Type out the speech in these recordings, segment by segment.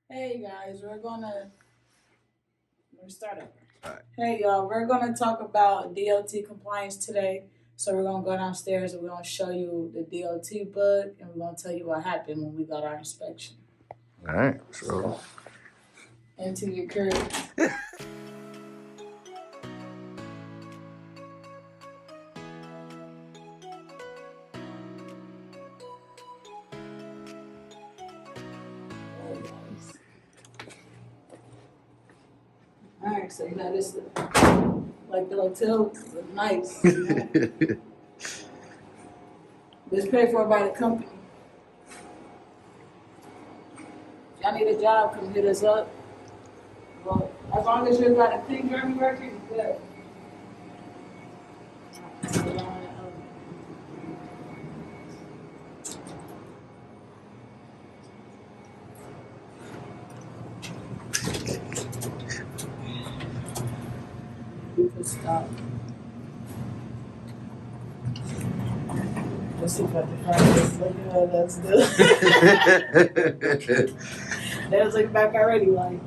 Hey guys, we're gonna start over. All right. Hey y'all, we're gonna talk about DOT compliance today. So we're gonna go downstairs and we're gonna show you the DOT book and we're gonna tell you what happened when we got our inspection. All right. So Into your crib. Alright, so you know this like the hotel was nice. You know? It's paid for by the company. If y'all need a job, come hit us up. Well, as long as you got a clean driving record, you're good. You can stop. Let's see if I can find this. Look at how that's good. They was looking back already, like.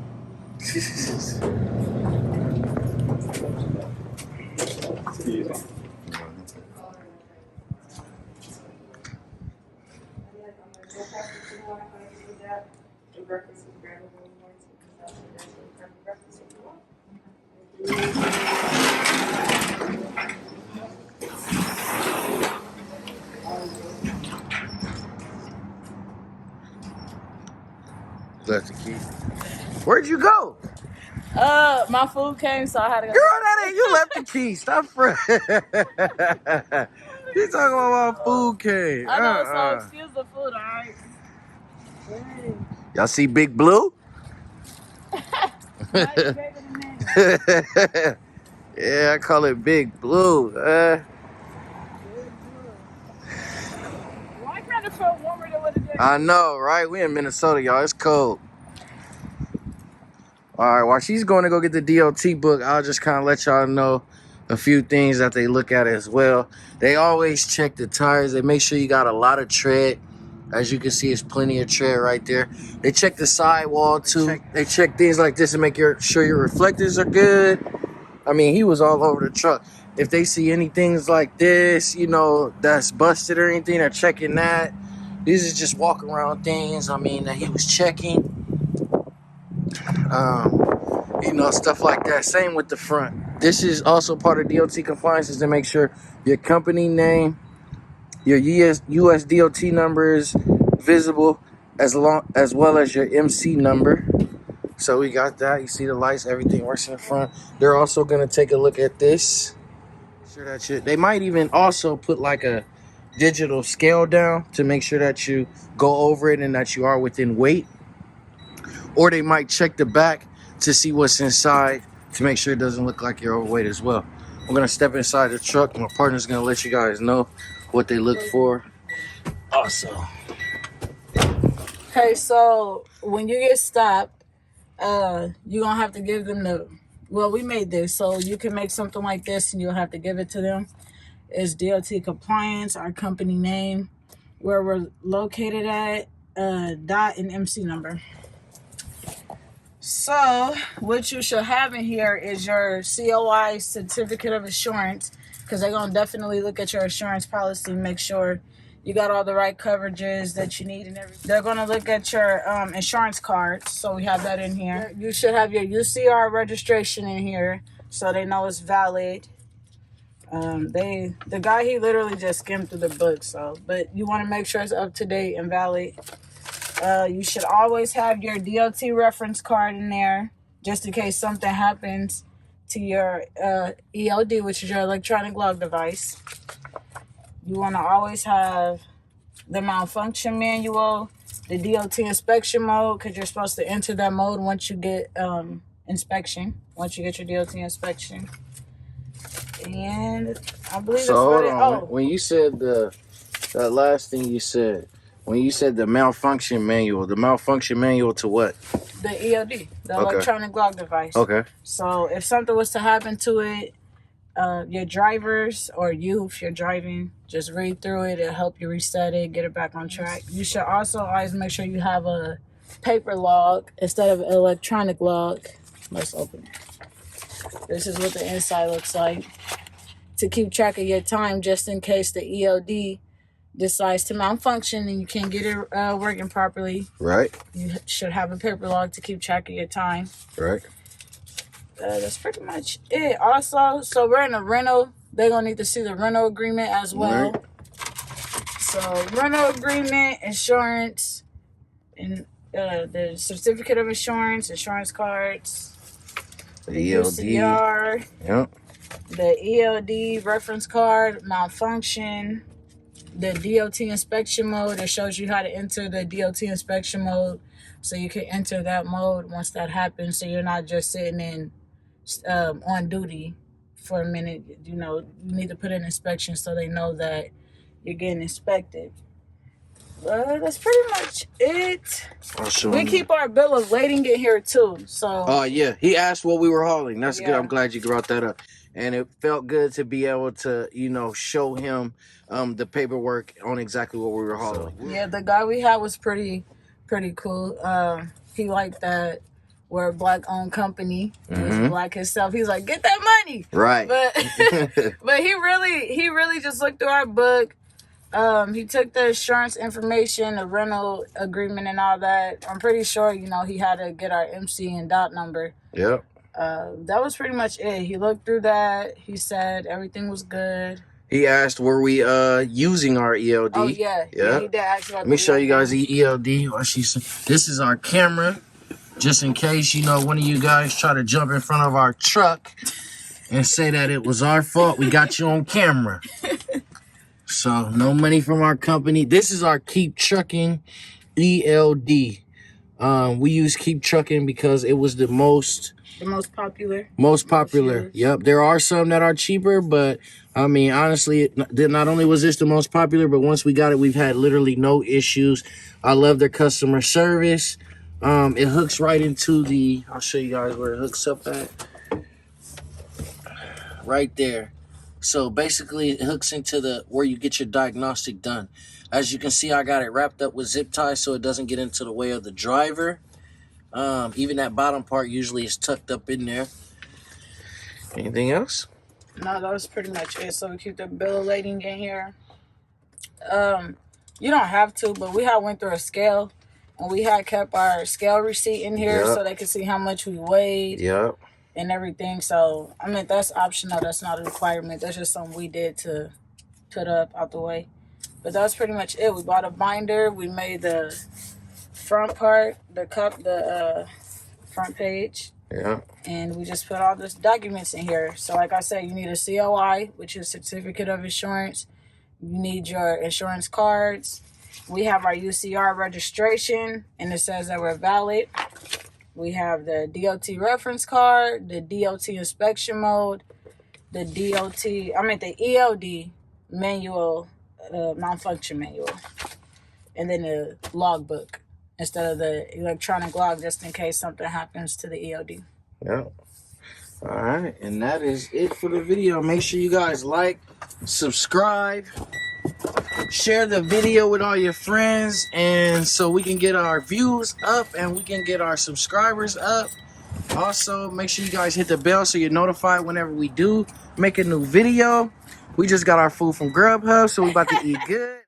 left the key. Where'd you go? My food came, so I had to go. Girl, that ain't you left the key. Stop front. You talking about my food came. I know, so excuse the food, alright? Y'all see Big Blue? Yeah, I call it Big Blue. Why can't it feel warmer than what it is? I know, right? We in Minnesota, y'all. It's cold. All right, while she's going to go get the DOT book, I'll just kind of let y'all know a few things that they look at as well. They always check the tires. They make sure you got a lot of tread. As you can see, it's plenty of tread right there. They check the sidewall too. They check things like this to make sure your reflectors are good. I mean, he was all over the truck. If they see anything like this, you know, that's busted or anything, they're checking that. These are just walk around things, I mean, that he was checking. You know, stuff like that. Same with the front. This is also part of DOT compliance, is to make sure your company name, your US DOT number is visible, as well as your MC number. So we got that. You see the lights, everything works in the front. They're also going to take a look at this. Sure that they might even also put like a digital scale down to make sure that you go over it and that you are within weight. Or they might check the back to see what's inside to make sure it doesn't look like you're overweight as well. I'm going to step inside the truck. My partner's going to let you guys know what they look for. Also. Okay, so when you get stopped, you're going to have to give them we made this, so you can make something like this and you'll have to give it to them. It's DOT compliance, our company name, where we're located at, dot and MC number. So what you should have in here is your COI, certificate of insurance, because they're going to definitely look at your insurance policy and make sure you got all the right coverages that you need and everything. They're going to look at your insurance cards, so we have that in here. You should have your UCR registration in here so they know it's valid. The guy, he literally just skimmed through the book, but you want to make sure it's up to date and valid. You should always have your DOT reference card in there, just in case something happens to your ELD, which is your electronic log device. You want to always have the malfunction manual, the DOT inspection mode, because you're supposed to enter that mode once you get inspection, once you get your DOT inspection. And I believe so hold on. When you said that last thing you said, when you said the malfunction manual to what? The ELD, the electronic log device. Okay. So if something was to happen to it, your drivers or you, if you're driving, just read through it. It'll help you reset it, get it back on track. You should also always make sure you have a paper log instead of electronic log. Let's open it. This is what the inside looks like. To keep track of your time just in case the EOD decides to malfunction and you can't get it working properly. Right. You should have a paper log to keep track of your time. Right. That's pretty much it. Also, so we're in a rental. They're going to need to see the rental agreement as well. Right. So rental agreement, insurance, and the certificate of insurance, insurance cards, the ELD. UCR, Yep. the ELD reference card, malfunction, the DOT inspection mode that shows you how to enter the DOT inspection mode, so you can enter that mode once that happens, so you're not just sitting in on duty for a minute. You know, you need to put in inspection so they know that you're getting inspected. That's pretty much it. We keep our bill of lading in here too. So. Oh yeah, he asked what we were hauling. That's good. I'm glad you brought that up. And it felt good to be able to, show him the paperwork on exactly what we were hauling. Yeah, the guy we had was pretty cool. He liked that we're a black-owned company. He was black himself. He's like, get that money. Right. But but he really just looked through our book. He took the insurance information, the rental agreement and all that. I'm pretty sure, he had to get our MC and DOT number. Yep. That was pretty much it. He looked through that. He said everything was good. He asked, were we using our ELD? Oh, yeah. Yeah, he did ask about Let me show you guys the ELD. This is our camera. Just in case, one of you guys try to jump in front of our truck and say that it was our fault. We got you on camera. So, no money from our company. This is our Keep Trucking ELD. We use Keep Trucking because it was the most popular. Most popular. Yep. There are some that are cheaper, but I mean, honestly, not only was this the most popular, but once we got it, we've had literally no issues. I love their customer service. It hooks right into I'll show you guys where it hooks up at. Right there. So basically it hooks into where you get your diagnostic done. As you can see, I got it wrapped up with zip ties so it doesn't get into the way of the driver. Even that bottom part usually is tucked up in there. Anything else? No, that was pretty much it. So we keep the bill of lading in here. You don't have to, but we had went through a scale. And we had kept our scale receipt in here so they could see how much we weighed and everything. So, I mean, that's optional. That's not a requirement. That's just something we did to put up out the way. But that's pretty much it. We bought a binder. We made the front part, the front page. Yeah. And we just put all this documents in here. So, like I said, you need a COI, which is Certificate of Insurance. You need your insurance cards. We have our UCR registration, and it says that we're valid. We have the DOT reference card, the DOT inspection mode, the ELD manual, malfunction manual, and then the logbook instead of the electronic log, just in case something happens to the ELD. Yeah. All right, and that is it for the video. Make sure you guys like, subscribe, share the video with all your friends, and so we can get our views up and we can get our subscribers up. Also, make sure you guys hit the bell so you're notified whenever we do make a new video. We just got our food from Grubhub, so we about to eat good.